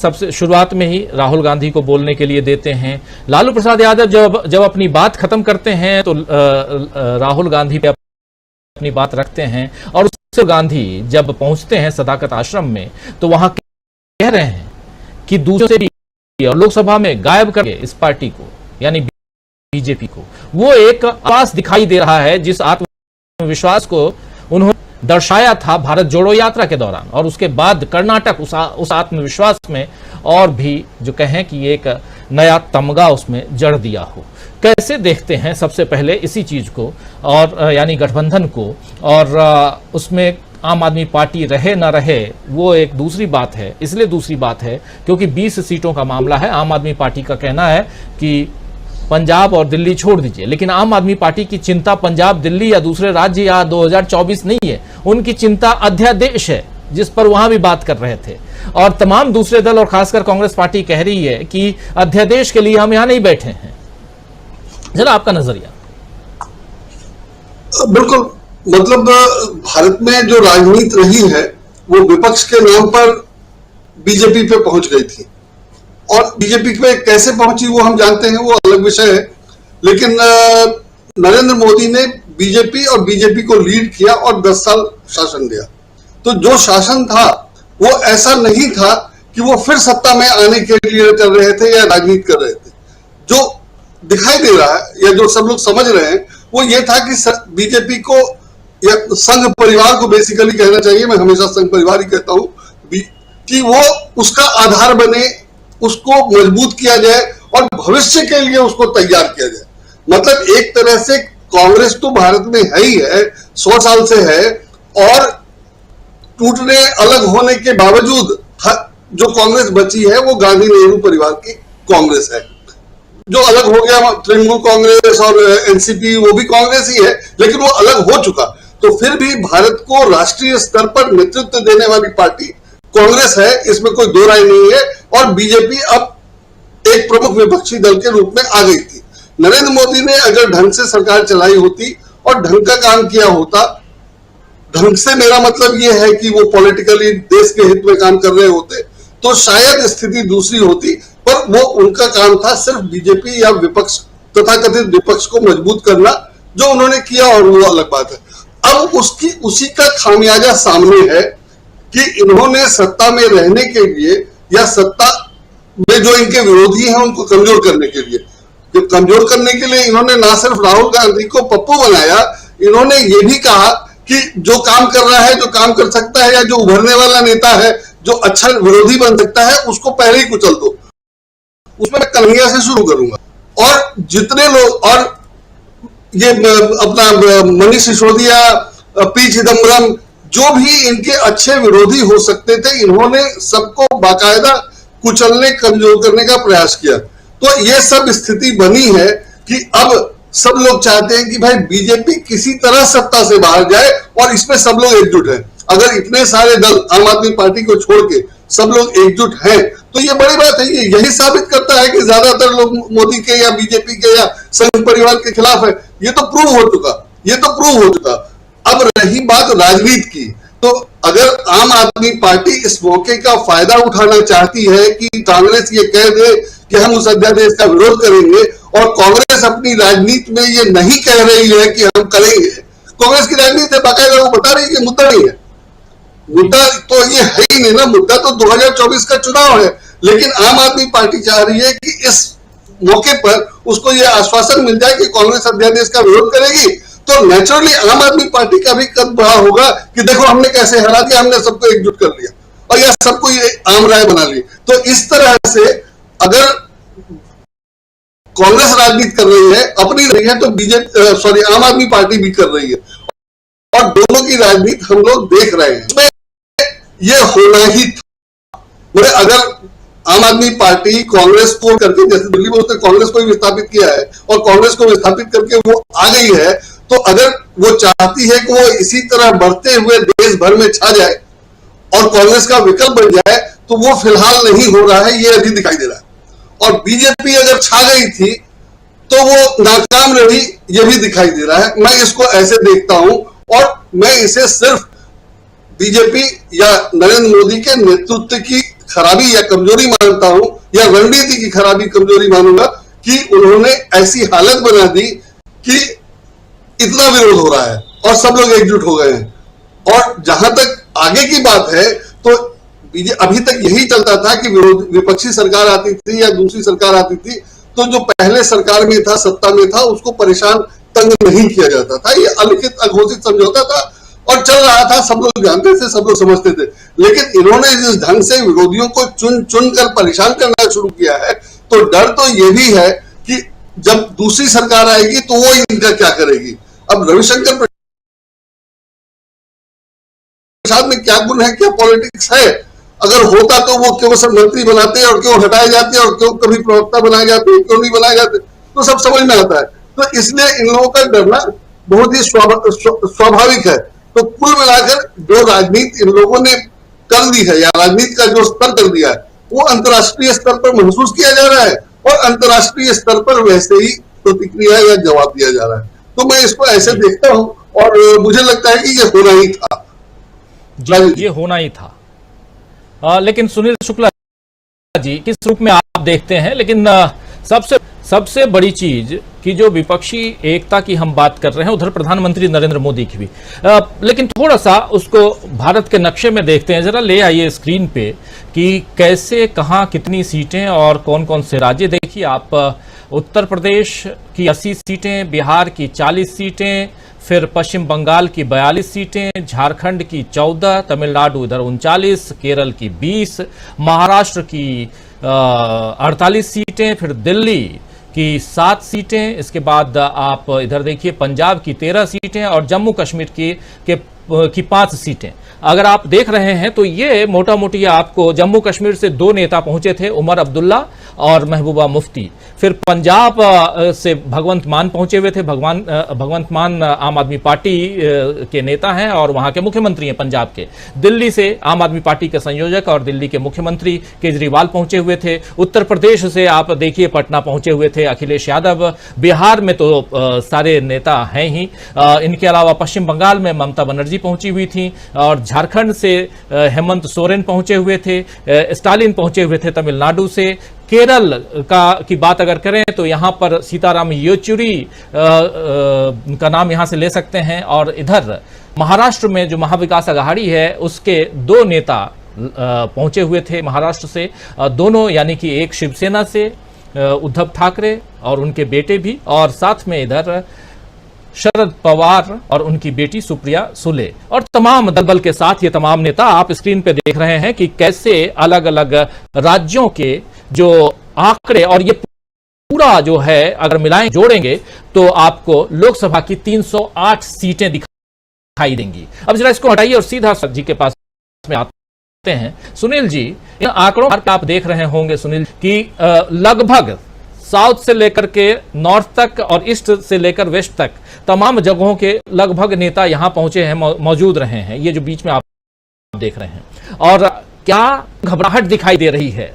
सबसे शुरुआत में ही राहुल गांधी को बोलने के लिए देते हैं। लालू प्रसाद यादव जब अपनी बात खत्म करते हैं तो राहुल गांधी पे अपनी बात रखते हैं, और उससे गांधी जब पहुंचते हैं सदाकत आश्रम में तो वहां कह रहे हैं कि दूसरों से भी और लोकसभा में गायब करके इस पार्टी को यानी बीजेपी को वो एक आवाज दिखाई दे रहा है जिस आत्मविश्वास को उन्होंने दर्शाया था भारत जोड़ो यात्रा के दौरान, और उसके बाद कर्नाटक उस आत्मविश्वास में और भी जो कहें कि एक नया तमगा उसमें जड़ दिया हो। कैसे देखते हैं सबसे पहले इसी चीज को, और यानी गठबंधन को, और उसमें आम आदमी पार्टी रहे ना रहे वो एक दूसरी बात है। इसलिए दूसरी बात है क्योंकि 20 सीटों का मामला है। आम आदमी पार्टी का कहना है कि पंजाब और दिल्ली छोड़ दीजिए, लेकिन आम आदमी पार्टी की चिंता पंजाब, दिल्ली या दूसरे राज्य या 2024 नहीं है। उनकी चिंता अध्यादेश है जिस पर वहां भी बात कर रहे थे, और तमाम दूसरे दल और खासकर कांग्रेस पार्टी कह रही है कि अध्यादेश के लिए हम यहां नहीं बैठे हैं। जरा आपका नजरिया। बिल्कुल, मतलब भारत में जो राजनीति रही है वो विपक्ष के नाम पर बीजेपी पे पहुंच गई थी, और बीजेपी पे कैसे पहुंची वो हम जानते हैं, वो अलग विषय है। लेकिन नरेंद्र मोदी ने बीजेपी और बीजेपी को लीड किया और 10 साल शासन दिया। तो जो शासन था वो ऐसा नहीं था कि वो फिर सत्ता में आने के लिए कर रहे थे या राजनीति कर रहे थे। जो दिखाई दे रहा है या जो सब लोग समझ रहे हैं वो ये था कि बीजेपी को या संघ परिवार को बेसिकली कहना चाहिए, मैं हमेशा संघ परिवार ही कहता हूं, कि वो उसका आधार बने, उसको मजबूत किया जाए और भविष्य के लिए उसको तैयार किया जाए। मतलब एक तरह से कांग्रेस तो भारत में है ही है, 100 साल से है, और टूटने अलग होने के बावजूद जो कांग्रेस बची है वो गांधी नेहरू परिवार की कांग्रेस है। जो अलग हो गया तृणमूल कांग्रेस और एनसीपी, वो भी कांग्रेस ही है, लेकिन वो अलग हो चुका। तो फिर भी भारत को राष्ट्रीय स्तर पर नेतृत्व देने वाली पार्टी कांग्रेस है, इसमें कोई दो राय नहीं है। और बीजेपी अब एक प्रमुख विपक्षी दल के रूप में आ गई थी। नरेंद्र मोदी ने अगर ढंग से सरकार चलाई होती और ढंग का काम किया होता, ढंग से मेरा मतलब यह है कि वो पॉलिटिकली देश के हित में काम कर रहे होते, तो शायद स्थिति दूसरी होती। पर वो उनका काम था सिर्फ बीजेपी या विपक्ष, तथाकथित विपक्ष को मजबूत करना, जो उन्होंने किया, और वो अलग बात है। अब उसी का खामियाजा सामने है कि इन्होंने सत्ता में रहने के लिए या सत्ता में जो इनके विरोधी हैं उनको कमजोर करने के लिए, इन्होंने ना सिर्फ राहुल गांधी को पप्पू बनाया, इन्होंने ये भी कहा कि जो काम कर रहा है, जो काम कर सकता है, या जो उभरने वाला नेता है, जो अच्छा विरोधी बन सकता है, उसको पहले ही कुचल दो। उसमें मैं कन्हैया से शुरू करूंगा, और जितने लोग, और ये अपना मनीष सिसोदिया, पी चिदम्बरम, जो भी इनके अच्छे विरोधी हो सकते थे, इन्होंने सबको बाकायदा कुचलने, कमजोर करने का प्रयास किया। तो ये सब स्थिति बनी है कि अब सब लोग चाहते हैं कि भाई बीजेपी किसी तरह सत्ता से बाहर जाए, और इसमें सब लोग एकजुट हैं। अगर इतने सारे दल आम आदमी पार्टी को छोड़ के सब लोग एकजुट हैं तो ये बड़ी बात है। यही साबित करता है कि ज्यादातर लोग मोदी के या बीजेपी के या संघ परिवार के खिलाफ है। ये तो प्रूव हो चुका। अब रही बात राजनीति की, तो अगर आम आदमी पार्टी इस मौके का फायदा उठाना चाहती है कि कांग्रेस ये कह दे कि हम उस अध्यादेश का विरोध करेंगे, और कांग्रेस अपनी राजनीति में ये नहीं कह रही है कि हम करेंगे, कांग्रेस की राजनीति बाकायदा वो बता रही है कि मुद्दा नहीं है। मुद्दा तो ये है ही नहीं ना, मुद्दा तो 2024 का चुनाव है। लेकिन आम आदमी पार्टी चाह रही है कि इस मौके पर उसको ये आश्वासन मिल जाए कि कांग्रेस अध्यादेश का विरोध करेगी, तो नेचुरली आम आदमी पार्टी का भी कद बढ़ा होगा कि देखो हमने कैसे हरा दिया, हमने सबको एकजुट कर लिया, और यह सबको ये आम राय बना ली। तो इस तरह से अगर कांग्रेस राजनीति कर रही है, अपनी रही है, तो आम आदमी पार्टी भी कर रही है, और दोनों की राजनीति हम लोग देख रहे हैं। ये होना ही था। मतलब अगर आम आदमी पार्टी कांग्रेस को करके, जैसे दिल्ली में उसने कांग्रेस को भी विस्थापित किया है और कांग्रेस को विस्थापित करके वो आ गई है, तो अगर वो चाहती है कि वो इसी तरह बढ़ते हुए देश भर में छा जाए और कांग्रेस का विकल्प बन जाए, तो वो फिलहाल नहीं हो रहा है, ये अभी दिखाई दे रहा है। और बीजेपी अगर छा गई थी तो वो नाकाम रही, ये भी दिखाई दे रहा है। मैं इसको ऐसे देखता हूं, और मैं इसे सिर्फ बीजेपी या नरेंद्र मोदी के नेतृत्व की खराबी या कमजोरी मानता हूं, या रणनीति की खराबी कमजोरी मानूंगा कि उन्होंने ऐसी हालत बना दी कि इतना विरोध हो रहा है और सब लोग एकजुट हो गए हैं। और जहां तक आगे की बात है तो अभी तक यही चलता था कि विपक्षी सरकार आती थी या दूसरी सरकार आती थी तो जो पहले सरकार में था, सत्ता में था, उसको परेशान तंग नहीं किया जाता था। ये अलिखित अघोषित समझौता था और चल रहा था, सब लोग जानते थे, सब लोग समझते थे। लेकिन इन्होंने जिस ढंग से विरोधियों को चुन चुन कर परेशान करना शुरू किया है, तो डर तो ये भी है कि जब दूसरी सरकार आएगी तो वो इनका क्या करेगी। अब रविशंकर प्रसाद में क्या गुण है, क्या पॉलिटिक्स है? अगर होता तो वो क्यों सब मंत्री बनाते और क्यों हटाए जाते और क्यों कभी प्रवक्ता बनाए जाते, क्यों नहीं बनाए जाते, तो सब समझ में आता है। तो इसलिए इन लोगों का डरना बहुत ही स्वाभाविक है। तो कुल मिलाकर जो राजनीति इन लोगों ने कर दी है या राजनीति का जो स्तर कर दिया है वो अंतर्राष्ट्रीय स्तर पर महसूस किया जा रहा है और अंतर्राष्ट्रीय स्तर पर वैसे ही प्रतिक्रिया या जवाब दिया जा रहा है। तो मैं इसको ऐसे देखता हूं और मुझे लगता है कि ये होना ही था। ये होना ही था। लेकिन सुनील शुक्ला जी, किस रूप में आप देखते हैं? लेकिन सबसे बड़ी चीज कि जो विपक्षी एकता की हम बात कर रहे हैं, उधर प्रधानमंत्री नरेंद्र मोदी की भी, लेकिन थोड़ा सा उसको भारत के नक्शे में देखते हैं। जरा ले आइए स्क्रीन पे कि कैसे, कहां, कितनी सीटें और कौन कौन से राज्य। देखिए आप, उत्तर प्रदेश की 80 सीटें, बिहार की 40 सीटें, फिर पश्चिम बंगाल की 42 सीटें, झारखंड की 14, तमिलनाडु इधर 39, केरल की 20, महाराष्ट्र की 48 सीटें, फिर दिल्ली की 7 सीटें, इसके बाद आप इधर देखिए पंजाब की 13 सीटें और जम्मू कश्मीर की 5 सीटें। अगर आप देख रहे हैं तो ये मोटा मोटी आपको जम्मू कश्मीर से 2 नेता पहुंचे थे, उमर अब्दुल्ला और महबूबा मुफ्ती। फिर पंजाब से भगवंत मान पहुंचे हुए थे। भगवंत मान आम आदमी पार्टी के नेता हैं और वहां के मुख्यमंत्री हैं पंजाब के। दिल्ली से आम आदमी पार्टी के संयोजक और दिल्ली के मुख्यमंत्री केजरीवाल पहुंचे हुए थे। उत्तर प्रदेश से आप देखिए पटना पहुंचे हुए थे अखिलेश यादव। बिहार में तो सारे नेता हैं ही। इनके अलावा पश्चिम बंगाल में ममता बनर्जी पहुंची हुई थी और झारखंड से हेमंत सोरेन पहुंचे हुए थे, स्टालिन पहुंचे हुए थे तमिलनाडु से। केरल की बात अगर करें तो यहां पर सीताराम येचुरी का नाम यहां से ले सकते हैं। और इधर महाराष्ट्र में जो महाविकास अघाड़ी है उसके 2 नेता पहुंचे हुए थे महाराष्ट्र से, दोनों यानी कि एक शिवसेना से उद्धव ठाकरे और उनके बेटे भी, और साथ में इधर शरद पवार और उनकी बेटी सुप्रिया सुले और तमाम दलबल के साथ ये तमाम नेता। आप स्क्रीन पे देख रहे हैं कि कैसे अलग अलग राज्यों के जो आंकड़े, और ये पूरा जो है अगर मिलाएं जोड़ेंगे तो आपको लोकसभा की 308 सीटें दिखाई देंगी। अब जरा इसको हटाइए और सीधा सर जी के पास में आते हैं। सुनील जी, इन आंकड़ों पर आप देख रहे होंगे सुनील कि लगभग साउथ से लेकर के नॉर्थ तक और ईस्ट से लेकर वेस्ट तक तमाम जगहों के लगभग नेता यहां पहुंचे हैं, मौजूद रहे हैं। ये जो बीच में आप देख रहे हैं, और क्या घबराहट दिखाई दे रही है